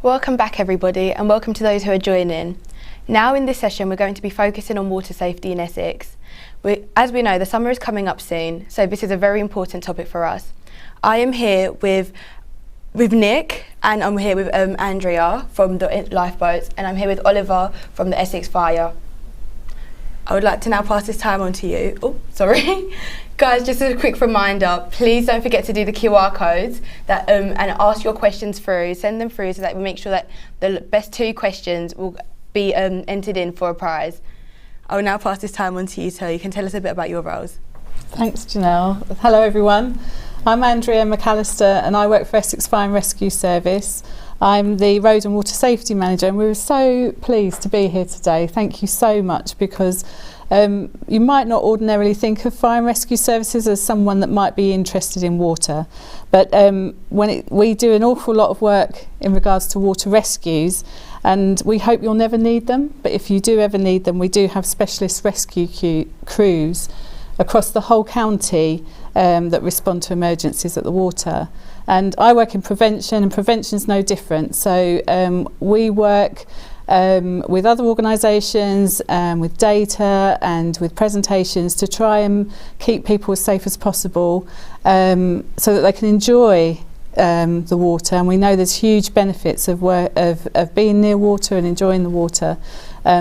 Welcome back everybody, and welcome to those who are joining. Now in this session we're going to be focusing on water safety in Essex. As we know, the summer is coming up soon, so this is a very important topic for us. I am here with Nick, and I'm here with Andrea from the lifeboats, and I'm here with Oliver from the Essex Fire. I would like to now pass this time on to you. Oh, sorry. Guys, just a quick reminder, please don't forget to do the QR codes that, and ask your questions through, send them through so that we make sure that the best 2 questions will be entered in for a prize. I will now pass this time on to you so you can tell us a bit about your roles. Thanks, Janelle. Hello, everyone. I'm Andrea McAllister and I work for Essex Fire and Rescue Service. I'm the Road and Water Safety Manager, and we were so pleased to be here today. Thank you so much, because you might not ordinarily think of fire and rescue services as someone that might be interested in water, but we do an awful lot of work in regards to water rescues, and we hope you'll never need them, but if you do ever need them, we do have specialist rescue crews across the whole county that respond to emergencies at the water. And I work in prevention, and prevention is no different. So we work with other organisations, with data and with presentations to try and keep people as safe as possible, so that they can enjoy the water. And we know there's huge benefits of being near water and enjoying the water.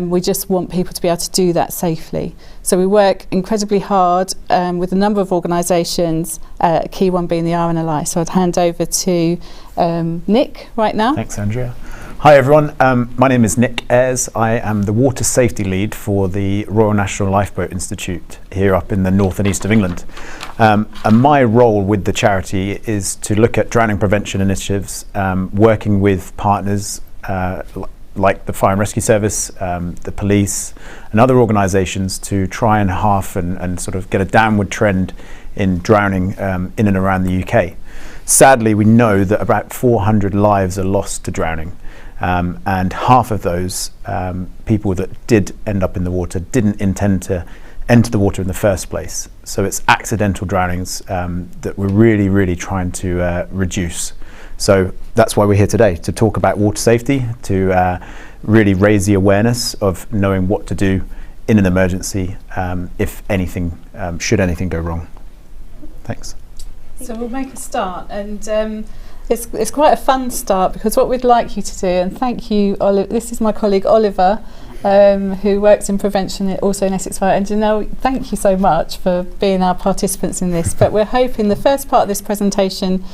We just want people to be able to do that safely. So we work incredibly hard with a number of organisations, a key one being the RNLI. So I'd hand over to Nick right now. Thanks, Andrea. Hi everyone, my name is Nick Ayres. I am the Water Safety Lead for the Royal National Lifeboat Institute here up in the north and east of England. And my role with the charity is to look at drowning prevention initiatives, working with partners like the Fire and Rescue Service, the police and other organisations to try and halve and sort of get a downward trend in drowning in and around the UK. Sadly, we know that about 400 lives are lost to drowning. And half of those people that did end up in the water didn't intend to enter the water in the first place. So it's accidental drownings that we're really trying to reduce. So that's why we're here today, to talk about water safety, to really raise the awareness of knowing what to do in an emergency if anything, should anything go wrong. Thanks. So we'll make a start, and it's quite a fun start, because what we'd like you to do, and thank you, Oliver, this is my colleague Oliver, who works in prevention also in Essex Fire, and Janelle, thank you so much for being our participants in this. But we're hoping the first part of this presentation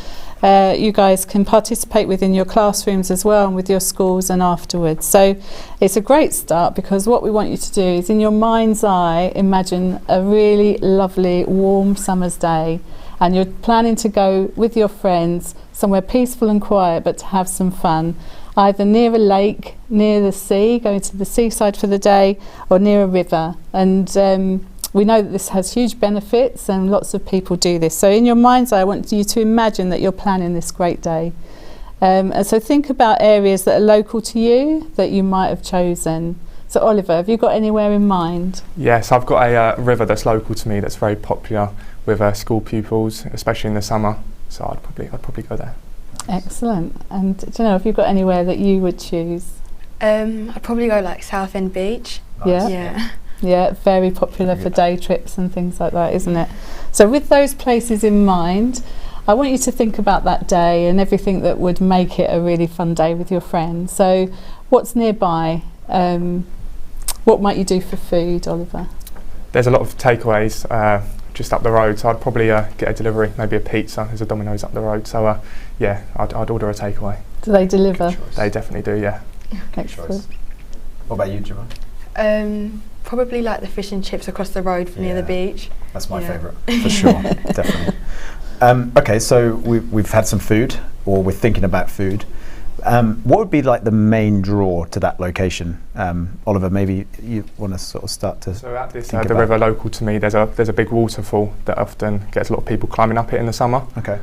you guys can participate within your classrooms as well, and with your schools and afterwards. So it's a great start, because what we want you to do is, in your mind's eye, imagine a really lovely warm summer's day, and you're planning to go with your friends somewhere peaceful and quiet, but to have some fun, either near a lake, near the sea, going to the seaside for the day, or near a river. And we know that this has huge benefits, and lots of people do this. So in your mind's eye, I want you to imagine that you're planning this great day. And so think about areas that are local to you that you might have chosen. So Oliver, have you got anywhere in mind? Yes, I've got a river that's local to me that's very popular with school pupils, especially in the summer. So I'd probably go there. Excellent. And do you know, have you got anywhere that you would choose? I'd probably go like Southend Beach. Nice. Yeah, very popular for day trips and things like that, isn't it? So with those places in mind, I want you to think about that day and everything that would make it a really fun day with your friends. So what's nearby? What might you do for food, Oliver? There's a lot of takeaways just up the road, so I'd probably get a delivery, maybe a pizza. There's a Domino's up the road, so yeah, I'd order a takeaway. Do they deliver? They definitely do, yeah. Excellent. What about you, Gemma? Probably like the fish and chips across the road near the beach. That's my favourite, for sure, definitely. Okay, so we've had some food, or we're thinking about food. What would be like the main draw to that location? Oliver, maybe you want to sort of start to. So at this, the river local to me, there's a big waterfall that often gets a lot of people climbing up it in the summer. Okay.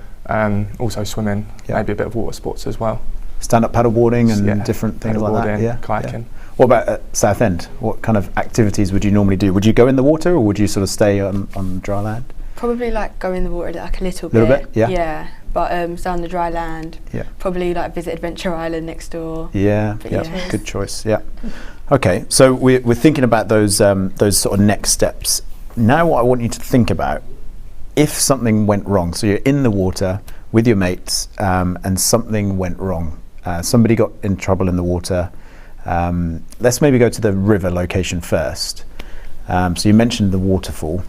Also swimming, maybe a bit of water sports as well. Stand-up paddleboarding and different things like that. Yeah, kayaking. Yeah. What about at Southend? What kind of activities would you normally do? Would you go in the water, or would you sort of stay on dry land? Probably like go in the water like a little bit. Yeah. Yeah, but stay on the dry land. Yeah. Probably like visit Adventure Island next door. Yeah, But yeah, yeah. good choice. Yeah. Okay, so we're thinking about those sort of next steps. Now, what I want you to think about, if something went wrong, so you're in the water with your mates, and something went wrong. Somebody got in trouble in the water. Let's maybe go to the river location first. So you mentioned the waterfall.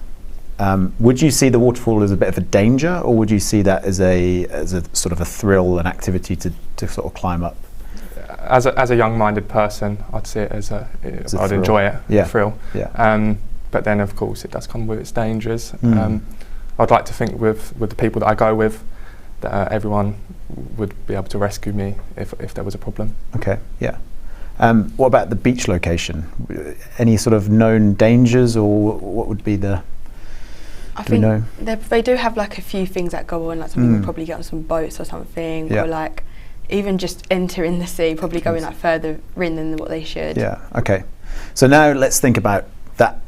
Would you see the waterfall as a bit of a danger, or would you see that as a sort of a thrill, an activity to sort of climb up? As a young-minded person, I'd see it as I'd thrill. enjoy it, Yeah. a thrill. Yeah. But then, of course, it does come with its dangers. I'd like to think with the people that I go with, that everyone would be able to rescue me if there was a problem. Okay. Yeah. What about the beach location? Any sort of known dangers, or what would be the? I Do we know? think they do have like a few things that go on, like some people probably get on some boats or something, Yeah. or like even just entering the sea, probably going like further in than what they should. Yeah. Okay. So now let's think about that.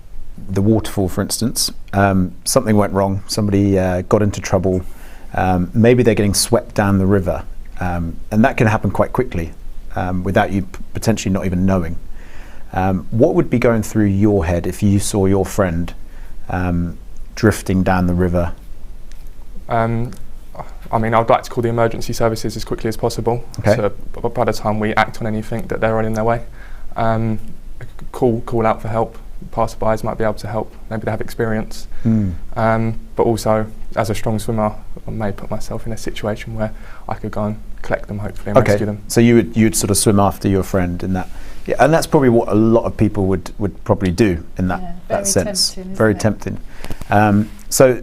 The waterfall, for instance. Something went wrong. Somebody got into trouble. Maybe they're getting swept down the river, and that can happen quite quickly, without you potentially not even knowing. What would be going through your head if you saw your friend drifting down the river? I mean, I'd like to call the emergency services as quickly as possible. Okay. So by the time we act on anything, that they're on in their way. Call out for help. Passerbys might be able to help. Maybe they have experience. But also, as a strong swimmer, I may put myself in a situation where I could go and collect them, hopefully, and rescue them. So you'd sort of swim after your friend in that. Yeah, and that's probably what a lot of people would probably do in that sense. Very tempting. So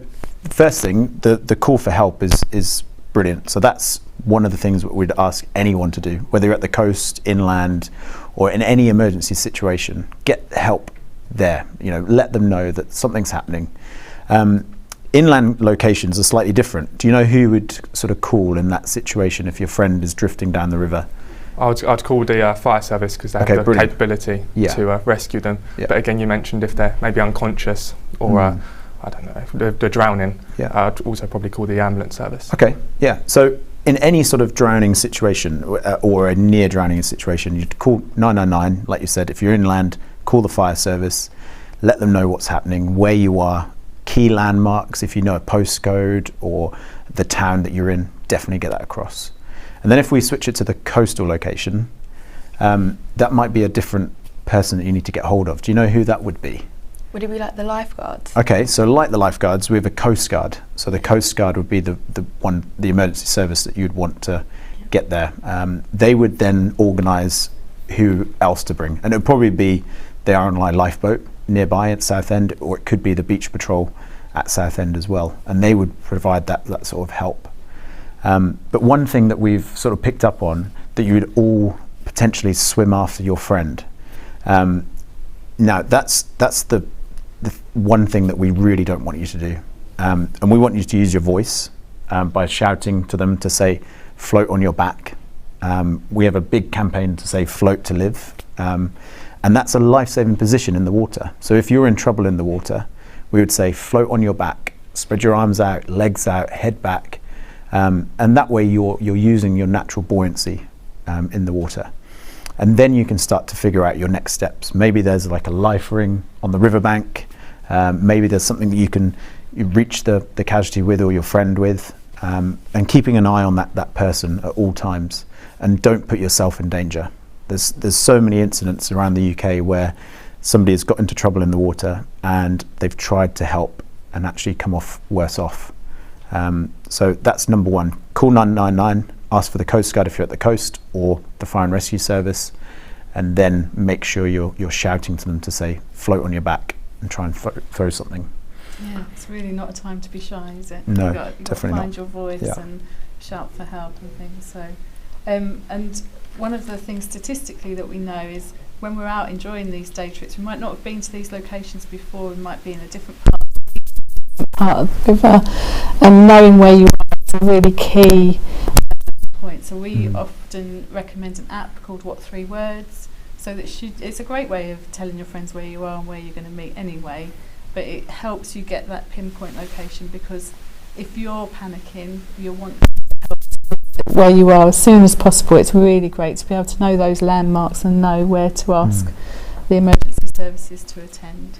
first thing, the call for help is brilliant. So that's one of the things that we'd ask anyone to do, whether you're at the coast, inland, or in any emergency situation. Get help there. Let them know that something's happening. Inland locations are slightly different. Do you know who would sort of call in that situation if your friend is drifting down the river? I'd call the fire service, because they have the brilliant. capability to rescue them. Yeah. But again, you mentioned if they're maybe unconscious or I don't know, if they're drowning. Yeah. I'd also probably call the ambulance service. Okay, yeah. So in any sort of drowning situation or a near drowning situation, you'd call 999, like you said. If you're inland, call the fire service, let them know what's happening, where you are, key landmarks. If you know a postcode or the town that you're in, definitely get that across. And then if we switch it to the coastal location, that might be a different person that you need to get hold of. Do you know who that would be? Would it be like the lifeguards? Okay, so like the lifeguards, we have a Coast Guard. So the Coast Guard would be the emergency service that you'd want to get there. They would then organise who else to bring, and it would probably be the RNLI lifeboat nearby at Southend, or it could be the beach patrol at Southend as well, and they would provide that sort of help. But one thing that we've sort of picked up on, that you would all potentially swim after your friend. Now that's the one thing that we really don't want you to do, and we want you to use your voice by shouting to them to say, float on your back. We have a big campaign to say float to live, and that's a life-saving position in the water. So if you're in trouble in the water, we would say float on your back, spread your arms out, legs out, head back, and that way you're using your natural buoyancy in the water. And then you can start to figure out your next steps. Maybe there's like a life ring on the riverbank. Maybe there's something that you reach the casualty with or your friend with, and keeping an eye on that person at all times. And don't put yourself in danger. There's so many incidents around the UK where somebody has got into trouble in the water and they've tried to help and actually come off worse off. So that's number one. Call 999. Ask for the Coast Guard if you're at the coast, or the Fire and Rescue Service, and then make sure you're shouting to them to say float on your back and try and throw something. Yeah, it's really not a time to be shy, is it? No, you've got to definitely find not. your voice and shout for help and things. So, and one of the things statistically that we know is when we're out enjoying these day trips, we might not have been to these locations before. We might be in a different part of the river, and knowing where you are is a really key point. So we often recommend an app called What 3 Words, so that it's a great way of telling your friends where you are and where you're going to meet anyway, but it helps you get that pinpoint location, because if you're panicking, you'll want where you are as soon as possible. It's really great to be able to know those landmarks and know where to ask the emergency services to attend.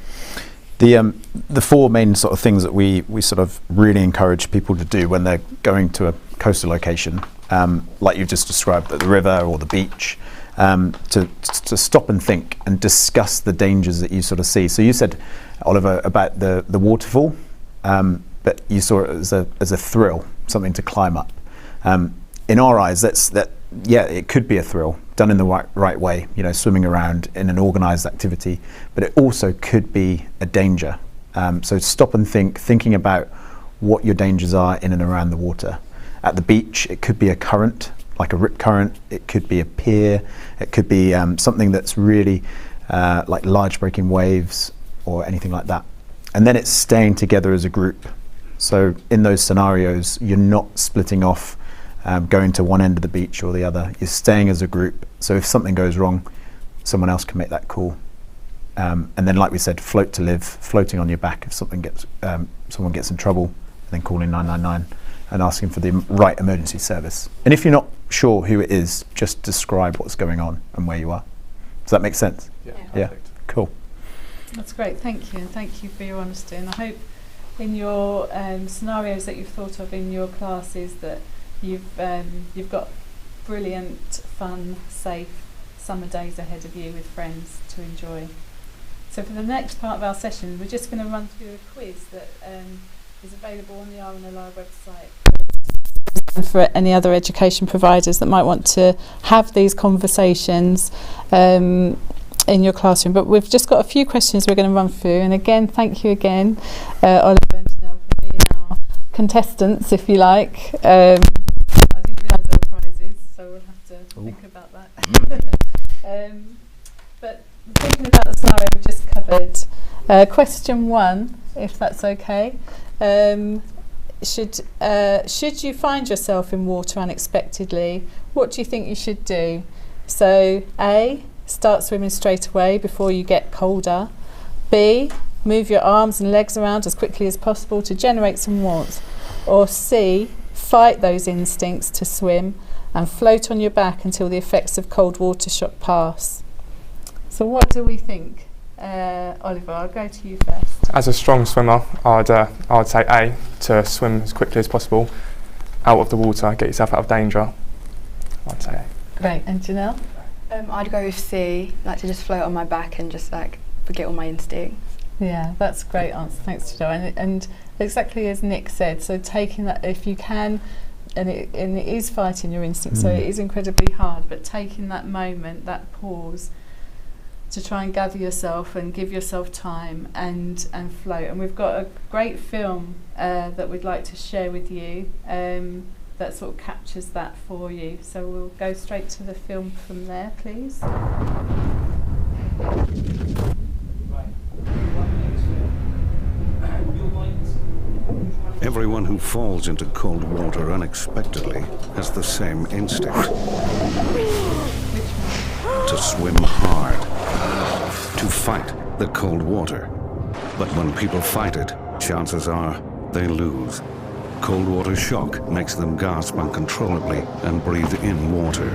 The four main sort of things that we sort of really encourage people to do when they're going to a coastal location, like you've just described, at the river or the beach, to stop and think and discuss the dangers that you sort of see. So you said, Oliver, about the waterfall, but you saw it as a thrill, something to climb up. In our eyes, it could be a thrill done in the right way, swimming around in an organised activity, but it also could be a danger. So stop and thinking about what your dangers are in and around the water. At the beach, it could be a current, like a rip current. It could be a pier. It could be something that's really like large breaking waves or anything like that. And then it's staying together as a group. So in those scenarios, you're not splitting off, going to one end of the beach or the other. You're staying as a group. So if something goes wrong, someone else can make that call. And then, like we said, float to live, floating on your back if someone gets in trouble, and then calling 999 and asking for the right emergency service. And if you're not sure who it is, just describe what's going on and where you are. Does that make sense? Yeah. Cool. That's great, thank you, and thank you for your honesty. And I hope in your scenarios that you've thought of in your classes that you've got brilliant, fun, safe summer days ahead of you with friends to enjoy. So for the next part of our session, we're just going to run through a quiz that is available on the RNLI website for any other education providers that might want to have these conversations in your classroom. But we've just got a few questions we're going to run through, and again, thank you again, Oliver and Janelle, for being our contestants, if you like. I didn't realise there were prizes, so we'll have to think about that. But thinking about the scenario we just covered, question 1, if that's okay. Should you find yourself in water unexpectedly, what do you think you should do? So A, start swimming straight away before you get colder. B, move your arms and legs around as quickly as possible to generate some warmth. Or C, fight those instincts to swim and float on your back until the effects of cold water shock pass. So what do we think? Oliver, I'll go to you first. As a strong swimmer, I'd say A, to swim as quickly as possible out of the water, get yourself out of danger. I'd say A. Great, and Janelle? I'd go with C, like to just float on my back and just like forget all my instincts. Yeah, that's a great answer. Thanks, Janelle. And exactly as Nick said, so taking that if you can, and it is fighting your instincts, so it is incredibly hard, but taking that moment, that pause, to try and gather yourself and give yourself time and float. And we've got a great film that we'd like to share with you that sort of captures that for you. So we'll go straight to the film from there, please. Everyone who falls into cold water unexpectedly has the same instinct: to swim hard, to fight the cold water. But when people fight it, chances are they lose. Cold water shock makes them gasp uncontrollably and breathe in water.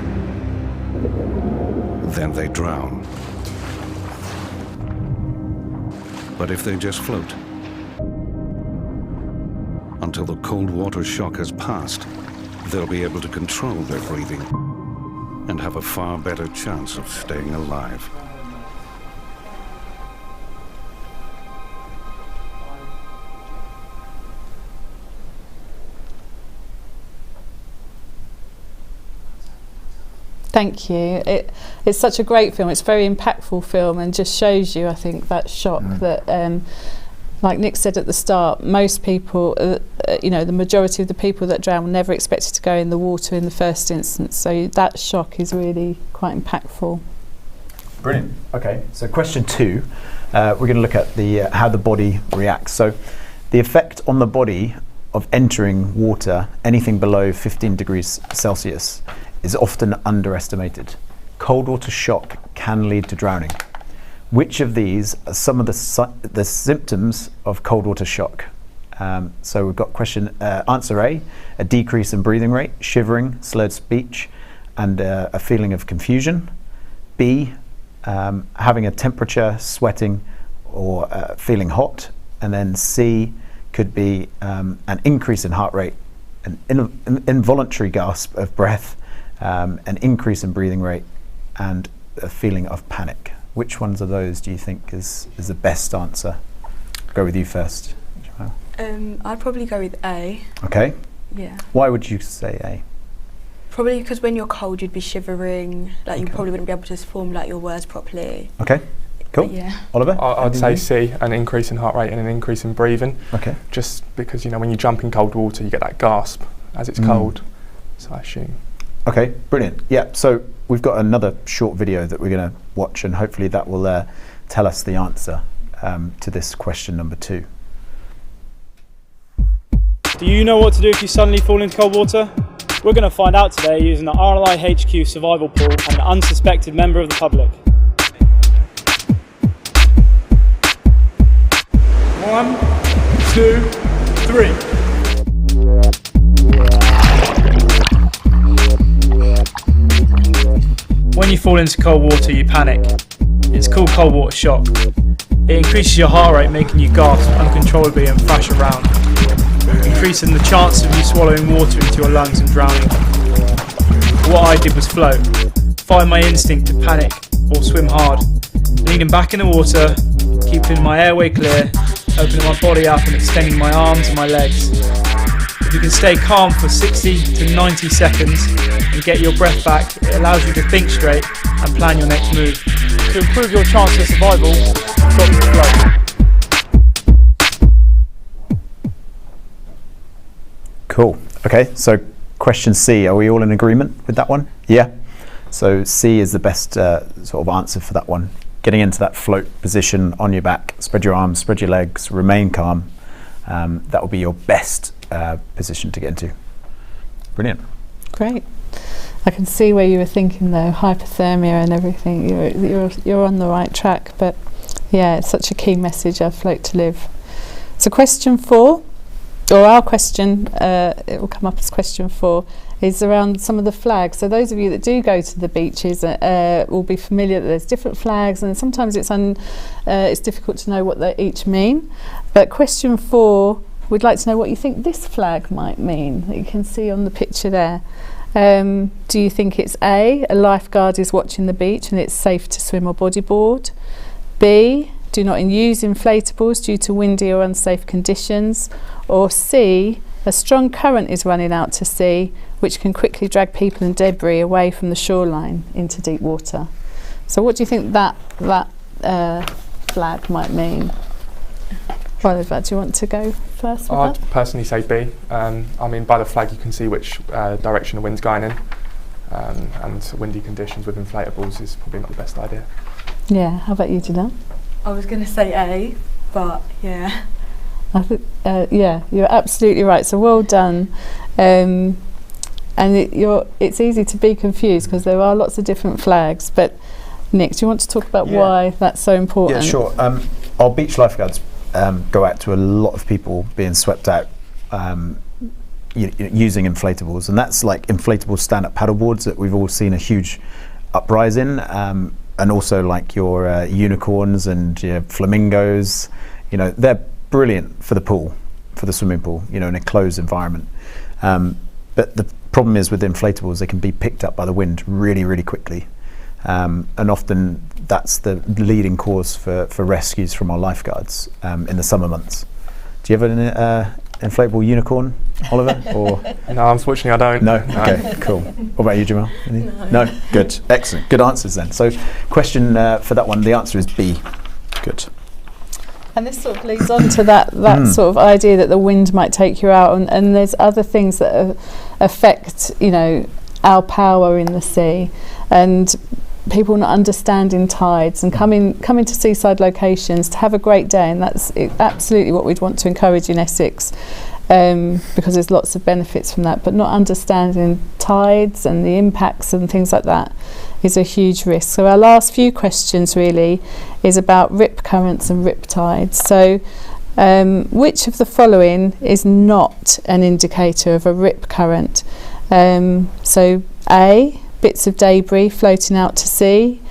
Then they drown. But if they just float until the cold water shock has passed, they'll be able to control their breathing and have a far better chance of staying alive. Thank you. It's such a great film. It's a very impactful film and just shows you, I think, that shock that, like Nick said at the start, most people, the majority of the people that drown were never expected to go in the water in the first instance. So that shock is really quite impactful. Brilliant. Okay, so question 2, we're going to look at the how the body reacts. So the effect on the body of entering water, anything below 15 degrees Celsius, is often underestimated. Cold water shock can lead to drowning. Which of these are some of the symptoms of cold water shock? So we've got answer A, a decrease in breathing rate, shivering, slurred speech, and a feeling of confusion. B, having a temperature, sweating, or feeling hot. And then C could be an increase in heart rate, an involuntary gasp of breath, an increase in breathing rate, and a feeling of panic. Which ones of those do you think is the best answer? Go with you first. I'd probably go with A. Okay. Yeah. Why would you say A? Probably because when you're cold, you'd be shivering. Like you probably wouldn't be able to form like your words properly. Okay. Cool. But yeah. Oliver? I'd say C, an increase in heart rate and an increase in breathing. Okay. Just because, you know, when you jump in cold water, you get that gasp as it's cold. So I assume. Okay, brilliant. Yeah, so we've got another short video that we're going to watch, and hopefully that will tell us the answer to this question number 2. Do you know what to do if you suddenly fall into cold water? We're going to find out today using the RLI HQ survival pool and an unsuspected member of the public. 1, 2, 3. When you fall into cold water, you panic. It's called cold water shock. It increases your heart rate, making you gasp uncontrollably and thrash around, increasing the chance of you swallowing water into your lungs and drowning. What I did was float, find my instinct to panic or swim hard, leaning back in the water, keeping my airway clear, opening my body up and extending my arms and my legs. If you can stay calm for 60 to 90 seconds and get your breath back, it allows you to think straight and plan your next move. To improve your chance of survival, stop the flow. Cool. Okay, so question C, are we all in agreement with that one? Yeah. So C is the best sort of answer for that one. Getting into that float position on your back, spread your arms, spread your legs, remain calm. That will be your best position to get into. Brilliant. Great. I can see where you were thinking though, hypothermia and everything. You're on the right track, but yeah, it's such a key message of Float to Live. So question 4, or our question, it will come up as question 4, is around some of the flags. So those of you that do go to the beaches will be familiar that there's different flags, and sometimes it's difficult to know what they each mean. But question 4, we'd like to know what you think this flag might mean, that you can see on the picture there. Do you think it's A, a lifeguard is watching the beach and it's safe to swim or bodyboard? B, do not use inflatables due to windy or unsafe conditions? Or C, a strong current is running out to sea, which can quickly drag people and debris away from the shoreline into deep water. So what do you think that flag might mean? Oliver, do you want to go first? I'd personally say B. I mean, by the flag you can see which direction the wind's going in, and windy conditions with inflatables is probably not the best idea. Yeah, how about you, Janelle? I was going to say A, but yeah. I think, yeah, you're absolutely right. So well done. And it's easy to be confused because there are lots of different flags. But Nick, do you want to talk about why that's so important? Yeah, sure. Our beach lifeguards go out to a lot of people being swept out using inflatables, and that's like inflatable stand-up paddleboards that we've all seen a huge uprise in, and also like your unicorns and your flamingos. You know, they're brilliant for the pool, for the swimming pool, you know, in a closed environment. But the problem is with inflatables, they can be picked up by the wind really, really quickly. And often that's the leading cause for rescues from our lifeguards in the summer months. Do you have an inflatable unicorn, Oliver? Or No, unfortunately I don't. no? Okay, cool. What about you, Jamal? No? Good. Excellent. Good answers then. So question for that one, the answer is B. Good. And this sort of leads on to that sort of idea that the wind might take you out, and there's other things that affect, you know, our power in the sea, and people not understanding tides and coming to seaside locations to have a great day, and that's absolutely what we'd want to encourage in Essex, because there's lots of benefits from that. But not understanding tides and the impacts and things like that is a huge risk. So our last few questions really is about rip currents and rip tides. So Which of the following is not an indicator of a rip current? So A, bits of debris floating out to sea,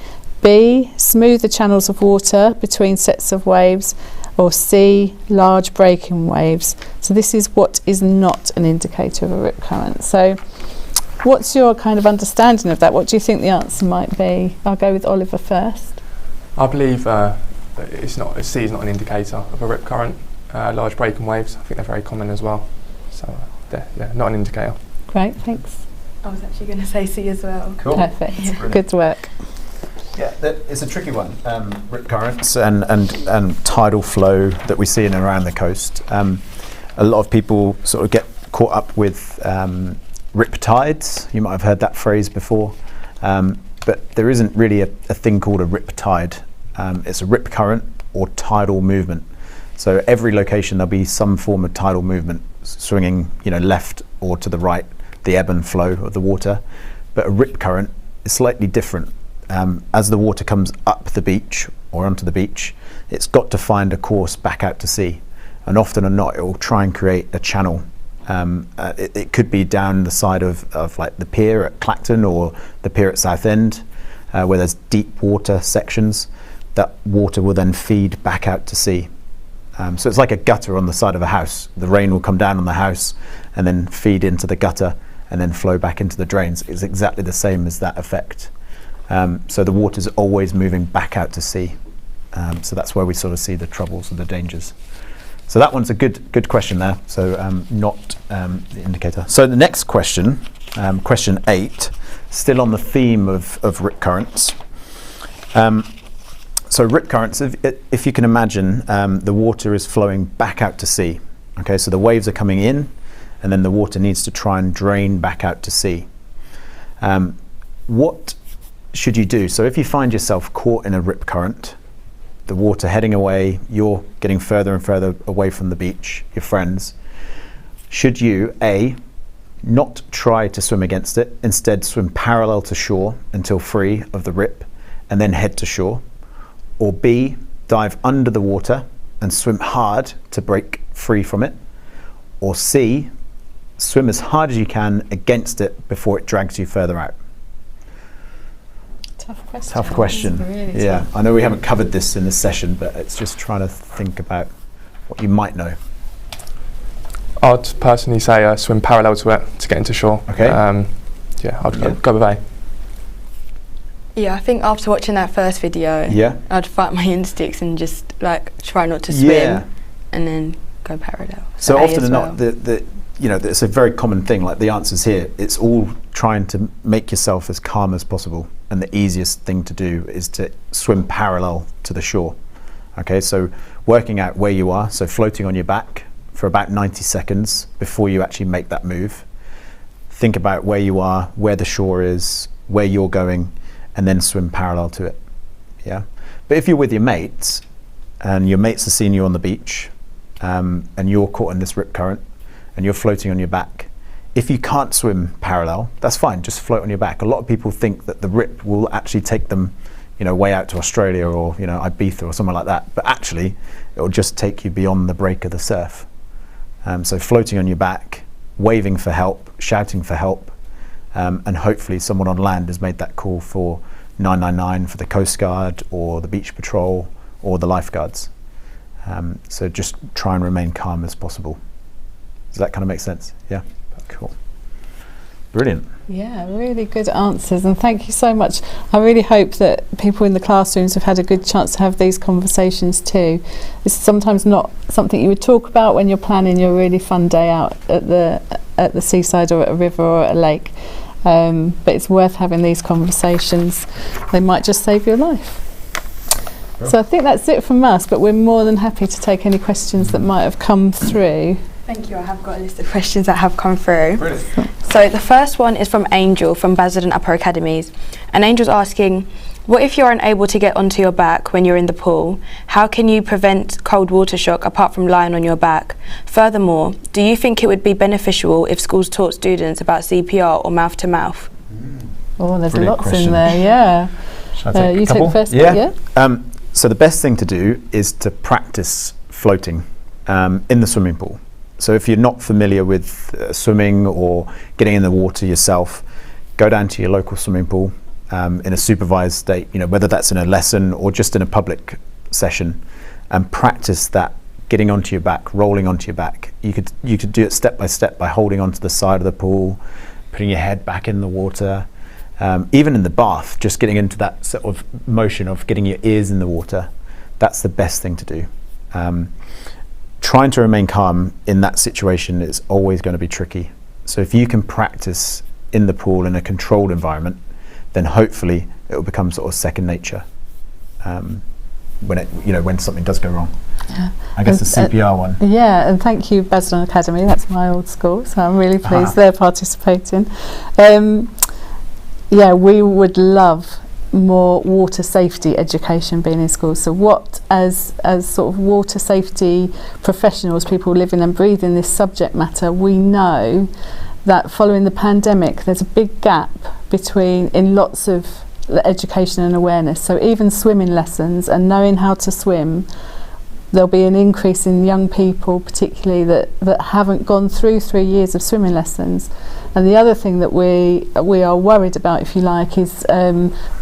B, smoother channels of water between sets of waves, or C, large breaking waves. So this is what is not an indicator of a rip current. So what's your kind of understanding of that? What do you think the answer might be? I'll go with Oliver first. I believe that C is not an indicator of a rip current. Large breaking waves, I think they're very common as well. So yeah, not an indicator. Great, thanks. I was actually going to say C as well. Cool. Perfect. Yeah. Good work. Yeah, it's a tricky one. Rip currents and tidal flow that we see in and around the coast. A lot of people sort of get caught up with rip tides. You might have heard that phrase before, but there isn't really a thing called a rip tide. It's a rip current or tidal movement. So every location there'll be some form of tidal movement swinging, left or to the right, the ebb and flow of the water. But a rip current is slightly different. As the water comes up the beach or onto the beach, it's got to find a course back out to sea, and often or not it will try and create a channel. It could be down the side of like the pier at Clacton or the pier at Southend, where there's deep water sections. That water will then feed back out to sea. So it's like a gutter on the side of a house. The rain will come down on the house and then feed into the gutter and then flow back into the drains. It's exactly the same as that effect. So the water's always moving back out to sea. So that's where we sort of see the troubles and the dangers. So that one's a good question there. So not the indicator. So the next question, question 8, still on the theme of rip currents. So rip currents, if you can imagine, the water is flowing back out to sea. Okay, so the waves are coming in, and then the water needs to try and drain back out to sea. What should you do? So if you find yourself caught in a rip current, the water heading away, you're getting further and further away from the beach, your friends, should you, A, not try to swim against it, instead swim parallel to shore until free of the rip, and then head to shore? Or B, dive under the water and swim hard to break free from it? Or C, swim as hard as you can against it before it drags you further out? Tough question. Really yeah, tough. I know we haven't covered this in this session, but it's just trying to think about what you might know. I'd personally say swim parallel to it to get into shore. Okay. I'd go with A. Yeah, I think after watching that first video, Yeah. I'd fight my instincts and just try not to swim, Yeah. and then go parallel. So A often as than well. not, it's a very common thing. Like the answers here, it's all trying to make yourself as calm as possible, and the easiest thing to do is to swim parallel to the shore. Okay, so working out where you are, so floating on your back for about 90 seconds before you actually make that move. Think about where you are, where the shore is, where you're going, and then swim parallel to it. Yeah. But if you're with your mates and your mates are seeing you on the beach, and you're caught in this rip current and you're floating on your back, if you can't swim parallel, that's fine, just float on your back. A lot of people think that the rip will actually take them, way out to Australia or, Ibiza or somewhere like that. But actually, it will just take you beyond the break of the surf. So floating on your back, waving for help, shouting for help, and hopefully someone on land has made that call for 999 for the Coast Guard or the Beach Patrol or the lifeguards. So just try and remain calm as possible. Does that kind of make sense? Yeah? Cool. Brilliant. Yeah, really good answers, and thank you so much. I really hope that people in the classrooms have had a good chance to have these conversations too. It's sometimes not something you would talk about when you're planning your really fun day out at the seaside or at a river or at a lake, but it's worth having these conversations. They might just save your life. Cool. So I think that's it from us, but we're more than happy to take any questions that might have come through. Thank you. I have got a list of questions that have come through. Brilliant. So the first one is from Angel from Basildon Upper Academies. And Angel's asking, what if you're unable to get onto your back when you're in the pool? How can you prevent cold water shock apart from lying on your back? Furthermore, do you think it would be beneficial if schools taught students about CPR or mouth to mouth? Oh, there's Brilliant lots question. in there, yeah. Shall I take a you couple? take first, Yeah. So the best thing to do is to practice floating. in the swimming pool. So if you're not familiar with swimming or getting in the water yourself, go down to your local swimming pool in a supervised state, whether that's in a lesson or just in a public session, and practice that getting onto your back, rolling onto your back. You could do it step by step by holding onto the side of the pool, putting your head back in the water. Even in the bath, just getting into that sort of motion of getting your ears in the water. That's the best thing to do. Trying to remain calm in that situation is always going to be tricky. So if you can practice in the pool in a controlled environment, then hopefully it will become sort of second nature when something does go wrong. Yeah. I guess the CPR one. Yeah, and thank you, Basildon Academy. That's my old school, so I'm really pleased they're participating. We would love more water safety education being in schools. So what, as sort of water safety professionals, people living and breathing this subject matter, we know that following the pandemic there's a big gap in lots of education and awareness. So even swimming lessons and knowing how to swim, there'll be an increase in young people particularly that haven't gone through 3 years of swimming lessons. And the other thing that we are worried about, if you like, is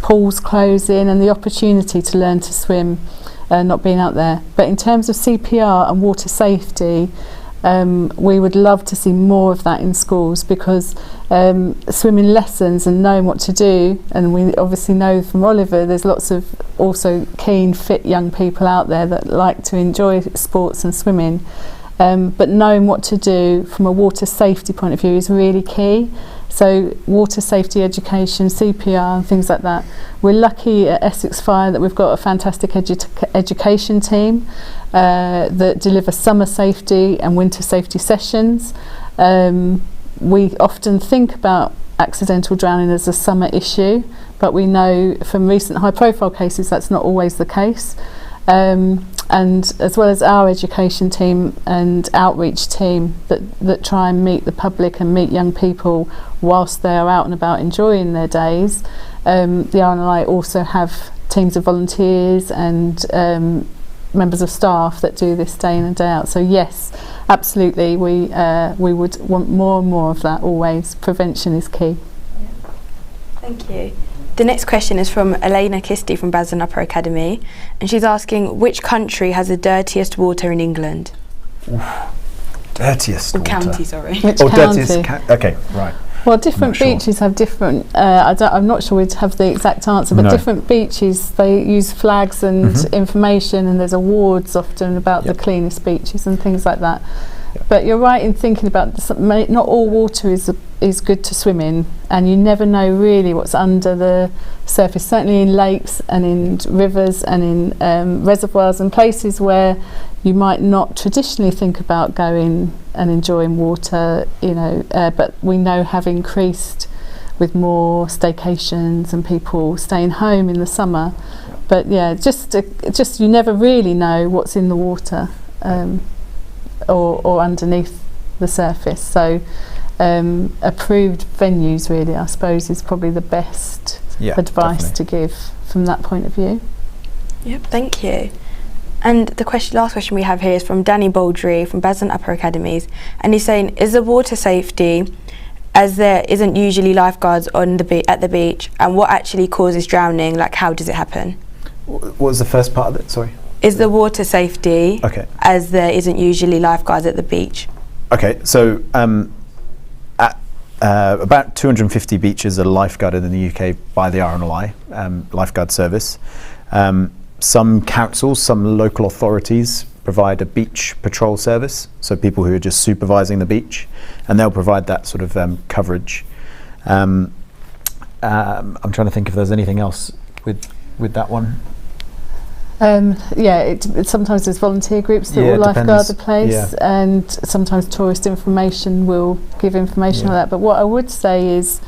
pools closing and the opportunity to learn to swim not being out there. But in terms of CPR and water safety, we would love to see more of that in schools, because swimming lessons and knowing what to do, and we obviously know from Oliver there's lots of also keen, fit young people out there that like to enjoy sports and swimming. But knowing what to do from a water safety point of view is really key. So water safety education, CPR and things like that. We're lucky at Essex Fire that we've got a fantastic education team that deliver summer safety and winter safety sessions. We often think about accidental drowning as a summer issue, but we know from recent high profile cases that's not always the case. And as well as our education team and outreach team that try and meet the public and meet young people whilst they are out and about enjoying their days, the RNLI also have teams of volunteers and members of staff that do this day in and day out. So yes, absolutely, we would want more and more of that always. Prevention is key. Thank you. The next question is from Elena Kisty from Basildon Upper Academy, and she's asking which country has the dirtiest water in England? Oof. Dirtiest water? County, sorry. Which dirtiest county? Okay, right. Well, different beaches have different, I'm not sure we'd have the exact answer, but different beaches, they use flags and information, and there's awards often about the cleanest beaches and things like that. But you're right in thinking about not all water is good to swim in, and you never know really what's under the surface, certainly in lakes and in rivers and in reservoirs and places where you might not traditionally think about going and enjoying water, but we know have increased with more staycations and people staying home in the summer. But yeah, just you never really know what's in the water. Or underneath the surface. So approved venues really, I suppose, is probably the best advice to give from that point of view. Yep, thank you. And the last question we have here is from Danny Baldry from Basildon Upper Academies, and he's saying, is the water safety, as there isn't usually lifeguards at the beach, and what actually causes drowning, like how does it happen? What was the first part of it, sorry? Is the water safety, as there isn't usually lifeguards at the beach? Okay, so at about 250 beaches are lifeguarded in the UK by the RNLI, Lifeguard Service. Some councils, some local authorities provide a beach patrol service, so people who are just supervising the beach, and they'll provide that sort of coverage. I'm trying to think if there's anything else with that one. Sometimes there's volunteer groups that will lifeguard the place, and sometimes tourist information will give information like that. But what I would say is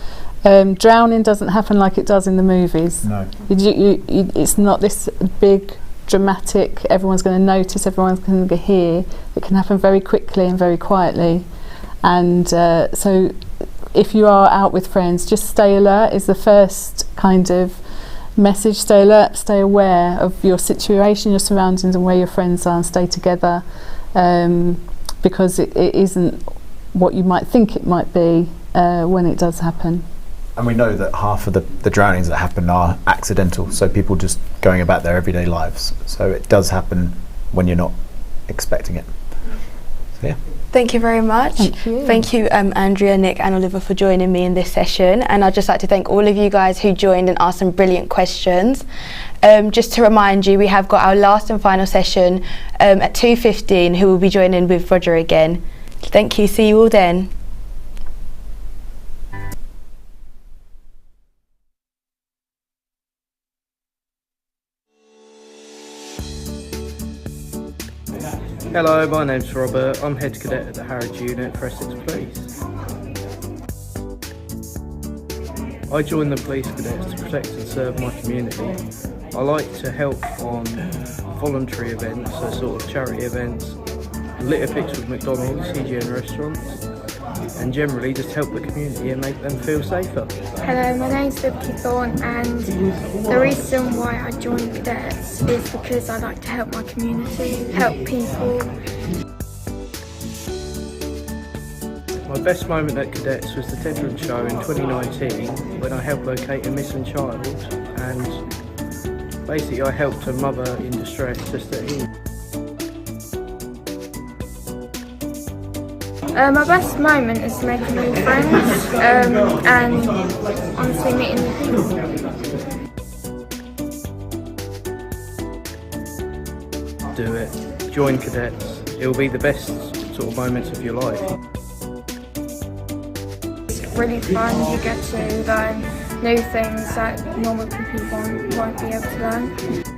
drowning doesn't happen like it does in the movies. No. It's not this big, dramatic, everyone's going to notice, everyone's going to hear. It can happen very quickly and very quietly. And so if you are out with friends, just stay alert is the first kind of message. Stay alert, stay aware of your situation, your surroundings and where your friends are, and stay together. because it isn't what you might think it might be when it does happen. And we know that half of the drownings that happen are accidental, so people just going about their everyday lives. So it does happen when you're not expecting it. So yeah. Thank you very much. Thank you. Andrea, Nick and Oliver, for joining me in this session. And I'd just like to thank all of you guys who joined and asked some brilliant questions. Just to remind you, we have got our last and final session at 2:15, who will be joining with Roger again. Thank you. See you all then. Hello, my name's Robert. I'm Head Cadet at the Harrods Unit for Essex Police. I joined the Police Cadets to protect and serve my community. I like to help on voluntary events, so sort of charity events, litter picks with McDonald's, CGN restaurants, and generally just help the community and make them feel safer. Hello, my name's Liberty Thorne, and the reason why I joined cadets is because I like to help my community, help people. My best moment at cadets was the Tedron show in 2019 when I helped locate a missing child, and basically I helped a mother in distress just at ease. My best moment is making new friends and honestly meeting new people. Do it. Join cadets. It will be the best sort of moments of your life. It's really fun. You get to learn new things that normal people won't be able to learn.